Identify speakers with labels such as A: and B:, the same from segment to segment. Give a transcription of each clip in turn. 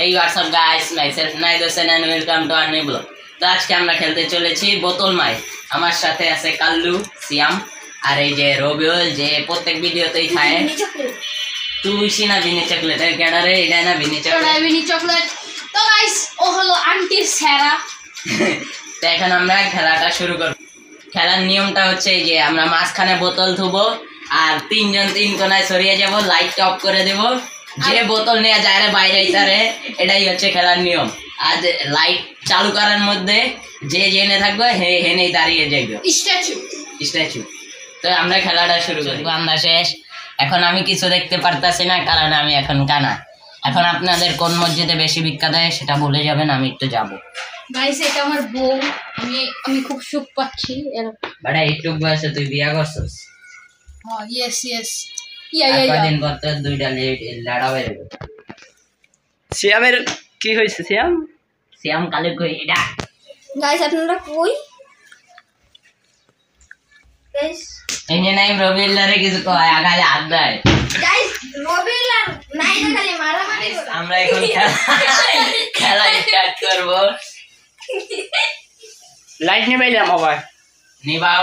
A: Hey, what's up guys? Myself Naidosen and welcome to our new vlog. তো আজকে আমরা খেলতে চলেছি বোতল মাই। আমার সাথে আছে কাল্লু, সিয়াম আর এই যে রবিউল যে প্রত্যেক ভিডিওতেই খায়। তুই সিনা ভিনি চকলেট এর কেডারে এটা না ভিনি চকলেট। ওটা ভিনি চকলেট। তো গাইস ও হলো আন্টির সেরা। তো এখন আমরা খেলাটা শুরু করব। খেলার নিয়মটা হচ্ছে যে আমরা মাঝখানে বোতল ধুবো আর তিনজন তিন কোণায় সরিয়ে যাব, লাইটটা অফ করে দেব। যে বোতল নিয়ে যায় রে বাইরে ইতারে, এটাই হচ্ছে খেলার নিয়ম। আর লাইট চালু করার মধ্যে যে জেনে থাকবে হেনেই দাঁড়িয়ে যাবে স্ট্যাচু। তো আমরা খেলাটা শুরু করি। বান্দা শেষ। এখন আমি কিছু দেখতে পারতাছি না কারণ আমি এখন কানা। এখন আপনাদের কোন মসজিদে বেশি ভিক্ষা দেয় সেটা বলে যাবেন, আমি একটু যাবো।
B: গাইস এটা আমার বউ, আমি খুব সুখ পাচ্ছি।
A: বড়া একটু বয়সে তুই বিয়া করছস?
B: হ্যাঁ ইয়েস
A: দিন পর তো দুইটা লাড়া বের হবে।
C: সিয়ামের কি হয়েছে?
A: সিয়াম কালে কই এটা?
B: গাইস আপনারা কই? গাইস
A: এই যে নাই রবিউলারে কিছু কয় আগালে হাত দেয়।
B: গাইস রবিউলার নাই না খালি মারামারি করে।
A: আমরা এখন খেলা স্টার্ট করব।
C: লাইট নিবাইলাম আবার।
A: নিবাও।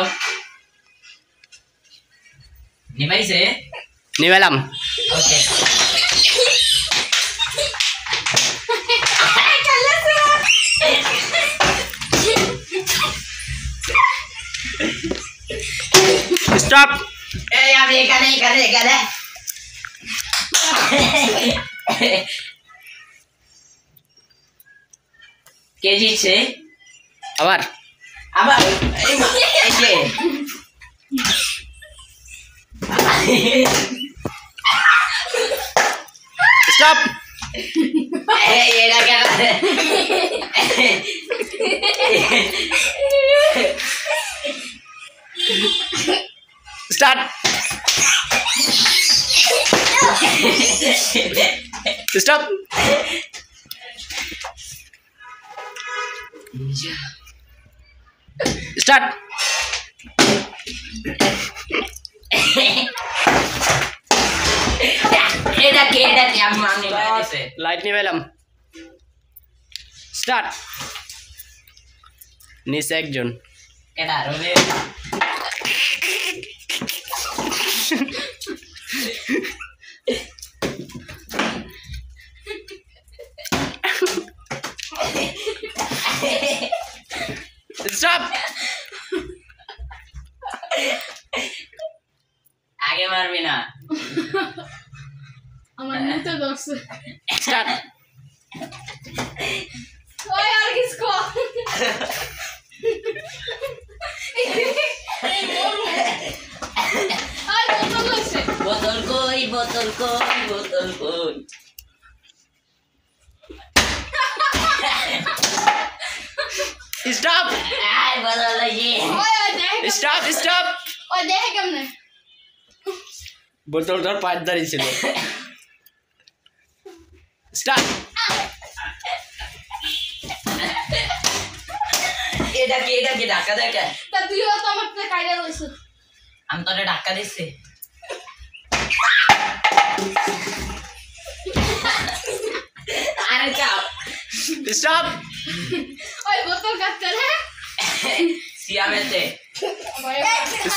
A: নিবাইছে?
C: নিবাইলাম।
A: ওকে।
C: স্টপ।
A: এই আমি এখানে। কে জিতছে?
C: আবার
A: এই যে
C: স্টপ।
A: এটা কেন?
C: স্টার্ট। স্টপ। স্টার্ট।
A: এটা কি আমি
C: লাইট নিবাইলাম। স্টার্ট। নিচে একজন।
A: এটা রবি
C: স্টপ।
A: আগে মারবি না।
B: আমার মুতে দর্শ।
C: স্টার্ট।
B: ওই আর কিসকো? আই বোতল কই?
A: বোতল কই?
C: স্টপ।
A: আই বোতল লাগি।
B: ওই দেখ।
C: স্টপ।
B: ওই দেখ কেমনে?
C: বোতলটার পাঁচ দাঁড়িয়ে ছিল। স্টার্ট।
A: এটা কি ধাক্কা দেয়?
B: তা তুইও তো আমার থেকে কাইরা রইছ।
A: আমি তোরে ধাক্কা দিচ্ছি। আরে চাপ।
C: স্টপ।
B: ওই বোতল কাট করে।
A: সিয়ামেতে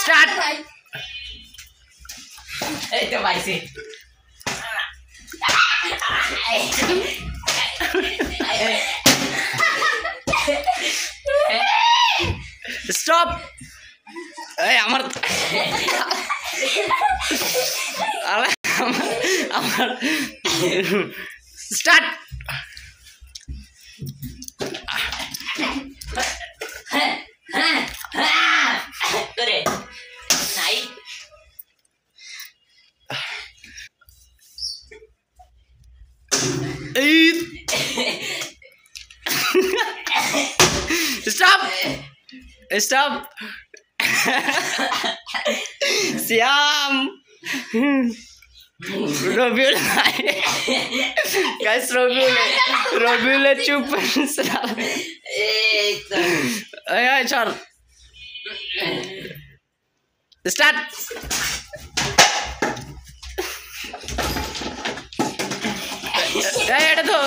C: স্টার্ট।
A: এই তো পাইছি।
C: স্টপ। এই আমার স্টার্ট।
A: করে নাই
C: স্টপ। সিয়াম রবিউল গাইস রবিউল চুপ এই চল স্টার্ট এটা তো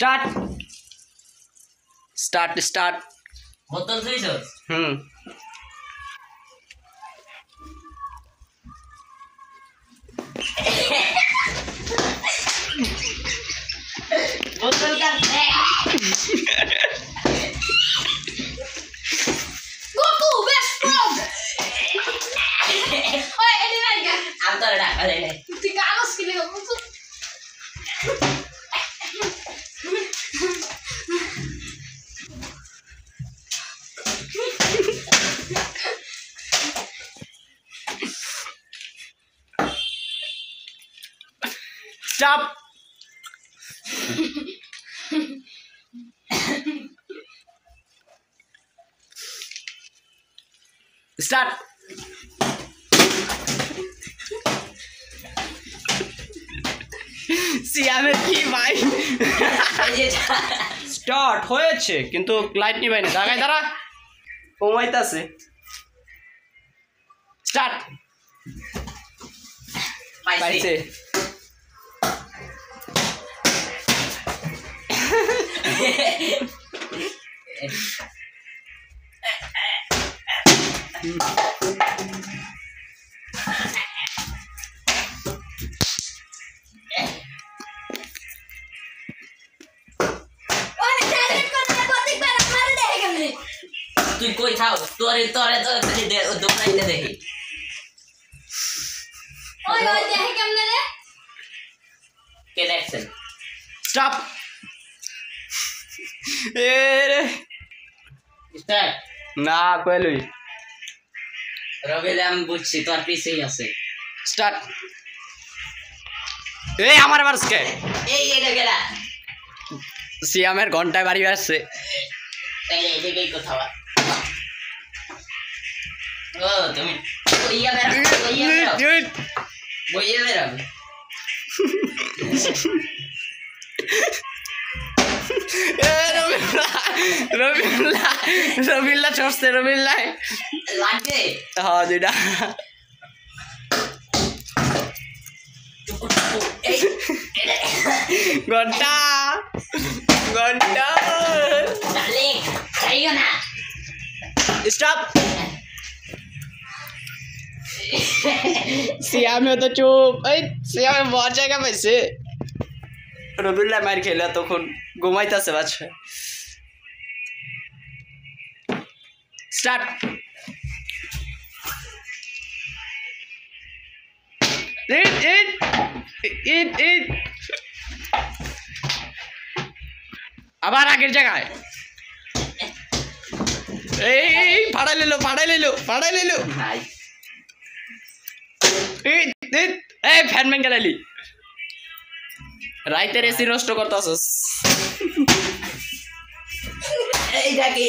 C: স্টার্ট স্টার্ট স্টার্ট
A: বোতল ধুইছস
C: হুম
A: বোতল কাট
B: গোকু বেস্ট ফ্রেন্ড ওই এডি লাগা
A: আমি তোরে ঢাকা দেই নাই
B: তুই কাগজ কিনে গো
C: স্টপ স্টার্ট সিয়ামের কি ভাই
A: এই যে
C: স্টার্ট হয়েছে কিন্তু লাইট নিবাই না জায়গায় দাঁড়া কমাইতাছে স্টার্ট
A: পাইছে
C: পাইছে
B: ওই ডাইরেক্ট করে প্রত্যেকবার আমার দেখে কেমনে
A: তুই কই থাও তোরে তোরে তো খালি দে দোকানটা দেখি
B: ওই দেখে কেমনে রে
A: কে দেখছেন
C: স্টপ এ রে
A: স্টার্ট
C: না কইলই
A: রবিল আমি বুঝছি তোর পিছেই আছে
C: স্টার্ট এই আমার বারসকে
A: এই এটা গেলা
C: সিয়ামের ঘন্টায় বাড়ি আসছে
A: তাইলে এদিকেই কোথাও ও তুমি বইয়া বেরা বইয়া বেরা
C: রবিল্লা চড়ছে রবিল্লা
A: লাগবে
C: হ্যাঁ দুইটা
A: এই
C: ঘন্টা ঘন্টা
A: ডার্লিং খাইও না
C: স্টপ সিয়ামে তো চুপ এই সিয়ামে বড় জায়গা পাইছে রবিল্লা মার খেলা তখন ঘুমাইতেছে বাচ্চা স্টার্ট আবার আগের জায়গায় এই ফাড়াই লিলো
A: ভাই
C: এই ফ্যান ব্যাং গেলালি রাইতের এসি নষ্ট করতেছস
A: এইটা কি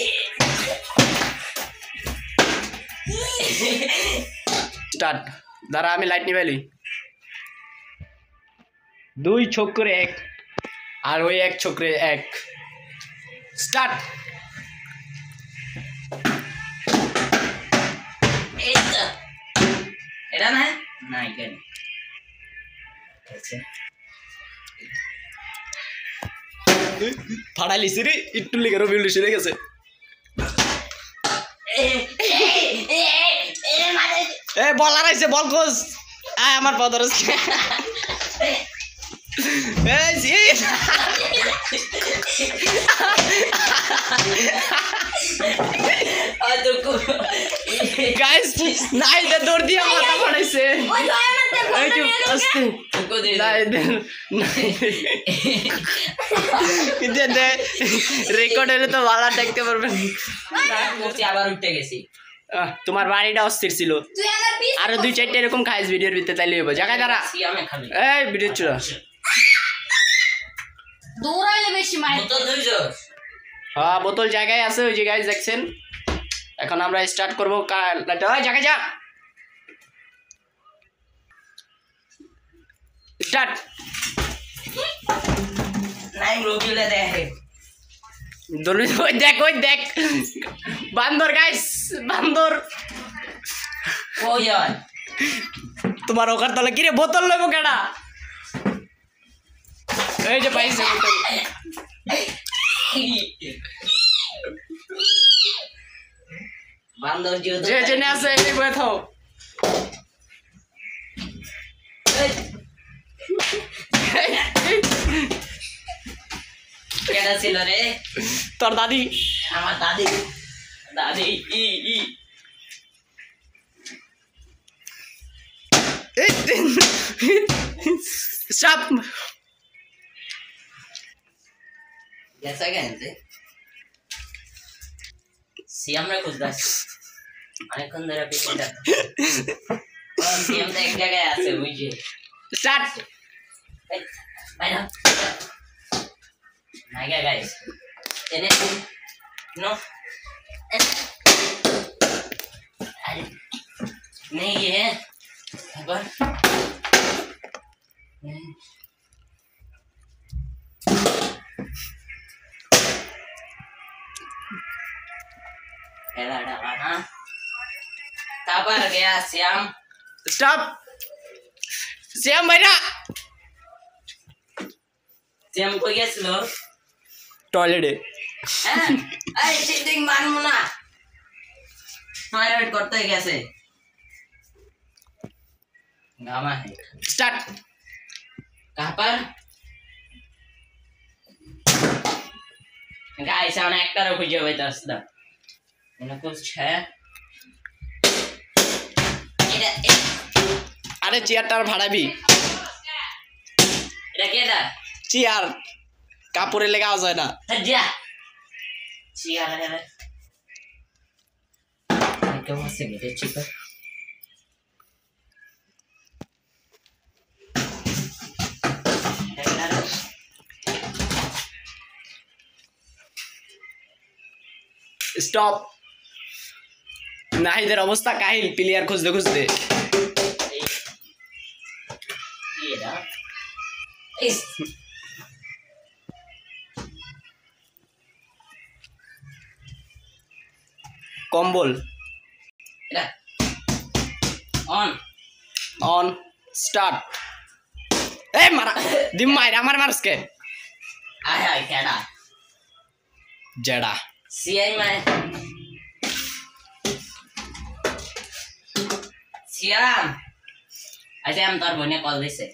C: স্টার্ট দাঁড়া আমি লাইট নিবাইলি 2 ছোকরে 1 আর ওই 1 ছোকরে 1 স্টার্ট
A: এই তো এটা না না এটা না আচ্ছা
C: ফাড়াইলিস রে একটু লিখে রবিউল রেসে গেছে এ বল আর আইছে বল কোস আয় আমার পদরস এই জি গাইস নাই দে দৌড় দিয়া মাথা ফাড়াইছে
B: ওই জয় আমার
C: এই চুপ আস্তে নাই দে কিন্তু দে রেকর্ড হলে তো ভালো দেখতে পারবেন
A: আবার উঠে গেছি
C: তোমার বাড়িটা অস্থির ছিল
B: তুই আমার পিস
C: আরো 2-4টা এরকম খাইস ভিডিওর ভিতরে তাইলে হবে জায়গায় দাঁড়া
A: সিয়ামে খাবি
C: এই ভিডিও চুরা
B: দৌড়াইলে বেশি মাইর
A: বোতল ধুইছস
C: হ্যাঁ বোতল জায়গায় আছে ওই যে গাইস দেখছেন এখন আমরা স্টার্ট করবো ওই জায়গায় যা স্টার্ট
A: নাই রবিলে দেখে
C: ওই দেখ বান্দর গাইস বান্দর
A: কই যায়
C: তোমার ওখান তলে কিরে বোতল লইব কেডা এই যে পাইছে বোতল
A: বান্দর যেহেতু
C: যে জেনে আছে এই বয়ে থাও
A: কেডা ছিল রে
C: তোর দাদি
A: আমার দাদি দাদি ই
C: স্টপ
A: গেছে গেছে সিয়ামরা খুঁজদাস অনেকক্ষণ ধরে পিছনে সিয়াম তো এক জায়গায় আছে বুঝছি
C: স্টার্ট
A: বাইরে নাইগা গাইস এনে নো नहीं ये है पर एला डाला काबर गया श्याम
C: स्टॉप श्याम बैठा
A: श्याम को ये स्लो
C: टॉयलेट
A: हैं अरे चिटिंग मान मुना टॉयलेट करते कैसे गामा है
C: स्टार्ट
A: कहाँ पर गाइस हमने एक्टर को जो है दस दा इन्हें कुछ है
C: अरे चेयर टार भाड़ा भी
A: रखे दा
C: चेयर कापुरे लेगा आ जाए ना
A: जा चिया रे क्या मस्त है ये चिपर
C: स्टॉप नाहिদের অবস্থা কাহিল প্লেয়ার খুঁজতে খুঁজতে
A: ये ना इस
C: কম্বল
A: इधर ऑन
C: ऑन स्टार्ट ए मारा दिम मार मार मार उसके
A: आया केडा
C: जड़ा
A: सीआई में सियाम ऐसे हम तोर बने कॉल दिसे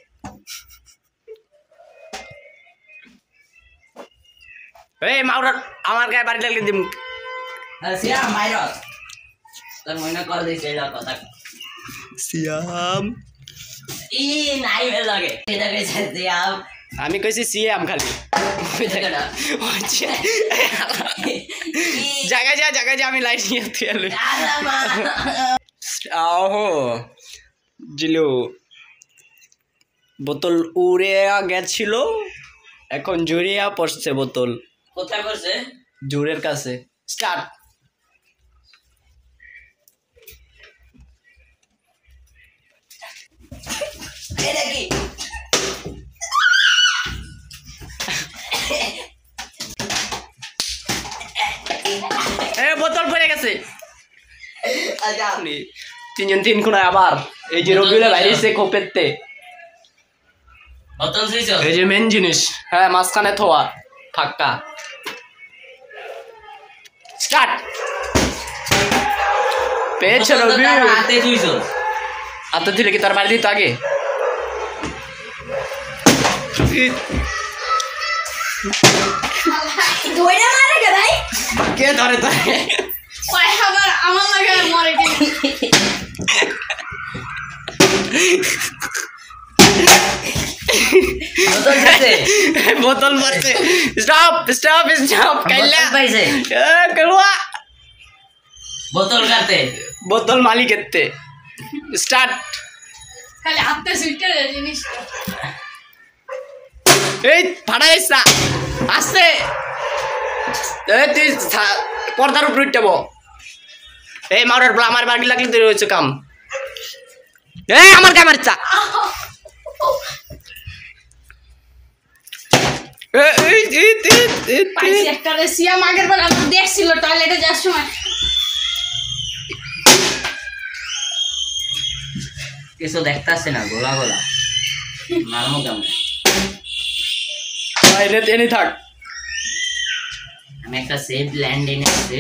C: ए माउरा আমার গায়ে বাড়ি লাগলে দিম
A: सियाम माइरो तोर बने कॉल दिसे ला কথা
C: সিয়াম
A: ই নাই বে লাগে এটা কে सियाम
C: আমি কইছি সিয়াম খালি
A: কেডা
C: জায়গা যা আমি লাইট নিয়ে তুই
A: আলামা
C: আহো জিলু বোতল উড়ে গেছিল এখন জুড়িয়া পড়ছে বোতল
A: কোথায় করছে
C: জুড়ের কাছে স্টার্ট
A: এটা কি
C: এ বোতল পড়ে গেছে
A: আচ্ছা
C: তিনজন তিন কোণায় আবার এই যে রবিউলে বাইরে সে কোপেতে
A: বোতল সুইছো
C: এই যে মেন জিনিস হ্যাঁ মাঝখানে থোয়া ফাক্কা স্টার্ট পেয়েছে রবিউল
A: হাতে সুইছো
C: এত দিলে কি তার বাড়ি দিত আগে
B: ধরে মারে কে ভাই
C: কে ধরে ধরে
B: ওই আবার আমার লাগে মরে কি
A: বোতল খাচ্ছে
C: বোতল মারছে স্টপ স্টপ স্টপ কাইলা
A: বোতল পাইছে
C: করুয়া
A: বোতল খাতে
C: বোতল মালিকেতে স্টার্ট
B: খালি হাতে সুইটে জিনিস
C: এই ফাড়া এসা আস্তে এই তুই পর্দার উপর উঠবো এই মারার বলা আমার বাড়ি লাগলে তুই রয়েছে কাম এই আমার কাম মারছা
B: পাইছি একটা রে সিয়াম আগের বার আমি দেখছিল টয়লেটে যাওয়ার সময়
A: কিছু দেখতাছে না গোলা গোলা মারমো কেমন
C: বাইরে এনে থাক
A: আমি একটা সেফ ল্যান্ড এনেছি।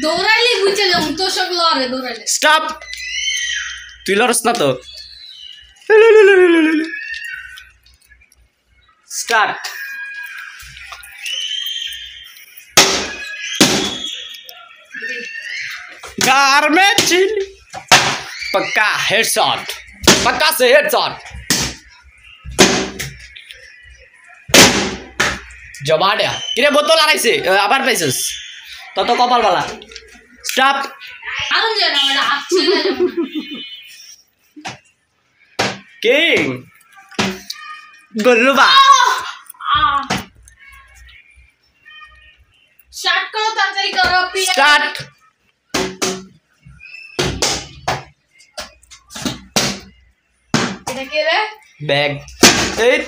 B: দৌড়াইলে বুঝে যাম তো সব লড়ে দৌড়াইলে।
C: স্টপ, তুই লড়স না তো। স্টার্ট। कार में चिल पक्का हेडशॉट, पक्का से हेडशॉट। জবাড়া কিরে বোতল আড়াইছে আবার পাইছিস তত কপাল বালা। স্টপ।
B: আরম যায় না এটা হাত ছিল
C: কিং গল্লুবা।
B: স্টার্ট করো তাড়াতাড়ি করো পিয়া।
C: স্টার্ট।
B: এটা কে রে?
C: ব্যাগ। এই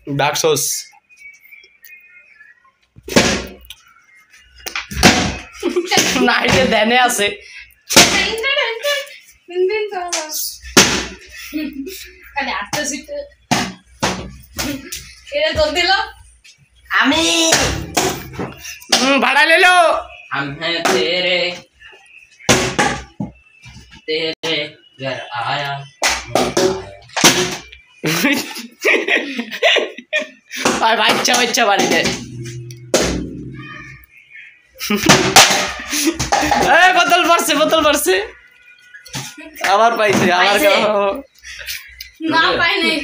C: ডার্ক সস নাইটে দেনে আছে।
B: আরে আস্তে আস্তে এটা তো দিল
A: আমি
C: ভাড়া ले लो।
A: हम हैं तेरे घर आया
C: আর বাচ্চা বাচ্চা বাড়িতে এই বোতল পড়ছে, বোতল পড়ছে। আবার পাইছে, আবার
A: পাইছে?
B: না পাই নাই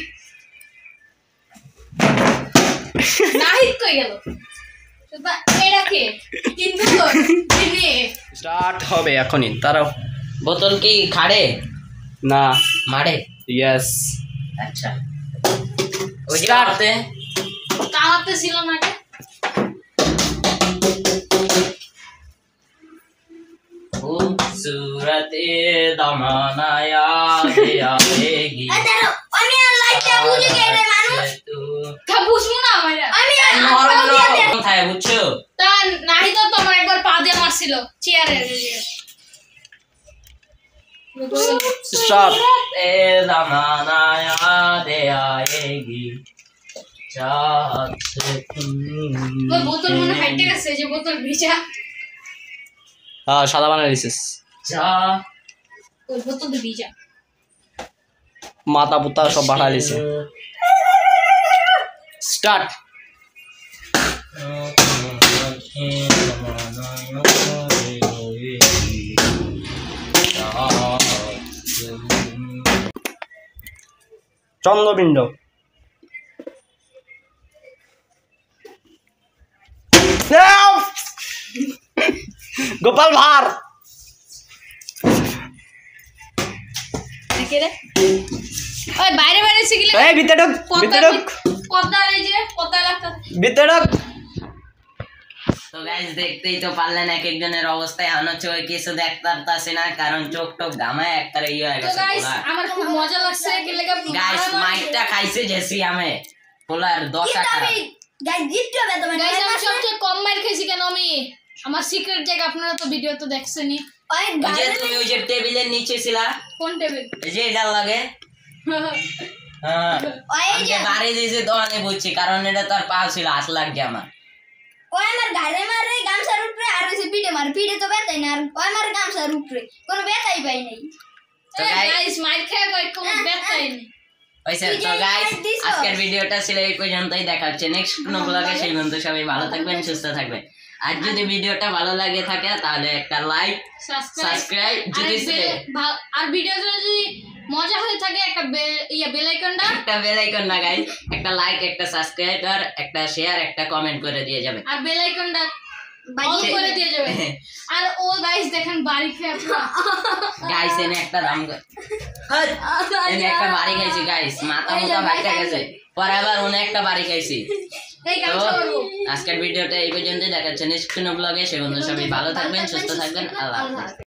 B: নাহিদ কই গেল তো এটা কে কিন্তু তিনি
C: স্টার্ট হবে এখনই, তারাও।
A: बोतल की खाड़े
C: না
A: मारे।
C: ইয়েস
A: अच्छा वो
C: Start.
A: जाते हैं
B: কামাতে ছিল না কে
A: खूबसूरत दमाना याद आएगी
D: আমি আর লাইটটা বুঝে গেলে মানুষ
B: তা বুঝবো না আমরা
D: আমি আর
A: কোথায় বুঝছো
B: তা নাহিদ তো তোমার একবার পা দিয়ে মারছিল চেয়ারে
C: স্টার্ট।
A: दमाना याद आएगी चाहत से
B: ওই বোতল মনে হাইটে গেছে যে বোতল ভিজা
C: হ্যাঁ সাদা বানাই দিছিস।
A: चाह
B: ওই বোতল তো ভিজা
C: মাথা পুতা সব বাড়া দিছে। স্টার্ট। চন্দ্রপিণ্ড। গোপাল ভাঁড়।
B: কে রে ওই বাইরে বাইরে শিখলে
C: এই ভিতরে ঢোক, ভিতরে ঢোক,
B: পর্দা এই যে পর্দা লাগতা
C: ভিতরে ঢোক।
A: তো গাইস দেখতেই তো পারলেন এক একজনের অবস্থায় আনছে ওই কিছু দেখতে পারতাছে না কারণ চোখ টোক ঘামায় একটা ইয়ে হয়ে
B: তো
A: গেছে
B: গাইস আমার খুব মজা লাগছে কে লাগা
A: গাইস মাইকটা খাইছে জেসি আমি পোলার দশা খারাপ
D: গাইস জিততে হবে তোমার
B: গাইস আমি সবচেয়ে কম মার খেয়েছি কেন আমি আমার সিক্রেট জায়গা আপনারা তো ভিডিও তো দেখছেনই
D: ওই
A: ওই যে তুমি ওই যে টেবিলের নিচে ছিলা
B: কোন টেবিল
A: এই যে এটা লাগে হ্যাঁ
D: ওই
A: আমি
D: যে
A: বাড়ি দিয়েছি তো আমি বুঝছি কারণ এটা তো আর পা ছিল হাত লাগছে আমার
D: ওই আমার গালে মারে গামছার উপরে আর ওই পিঠে মারে পিঠে তো ব্যথাই না আর ওই আমার গামছার উপরে কোনো ব্যথাই পাই নাই
A: তো গাইস
B: গাইস মার খেয়ে কই কোন ব্যথাই নেই
A: ওইসে
D: তুই
A: তো
D: যে
A: গাইস
D: invite দিছো।
A: আজকের ভিডিওটা ছিল এই পর্যন্তই দেখা হচ্ছে নেক্সট কোনো ব্লগে সেই পর্যন্ত সবাই ভালো থাকবেন সুস্থ থাকবেন আর যদি ভিডিওটা ভালো লাগে থাকে তাহলে একটা লাইক সাবস্ক্রাইব যদি
B: আর ভিডিও যদি মজা হয়ে থাকে একটা বেল আইকনটা
A: একটা বেল আইকন না গাইস একটা লাইক একটা সাবস্ক্রাইব আর একটা শেয়ার একটা কমেন্ট করে দিয়ে যাবে
B: আর বেল আইকনটা অন
D: বাজিয়ে
B: করে দিয়ে যাবে আর ও গাইস দেখেন বাড়ি খেয়ে
A: গাইস এনে একটা দাম এনে একটা বাড়ি খাইছি গাইস মাথা মোটা ভাইটা গেছে পরে আবার অনেক একটা বাড়ি খাইছি
B: এই
A: তো
B: গামছা করবো
A: আজকের ভিডিওটা এই পর্যন্তই দেখাচ্ছে নেক্সট কোনো ব্লগে সে বন্ধু সবাই ভালো থাকবেন সুস্থ থাকবেন আল্লাহ হাফেজ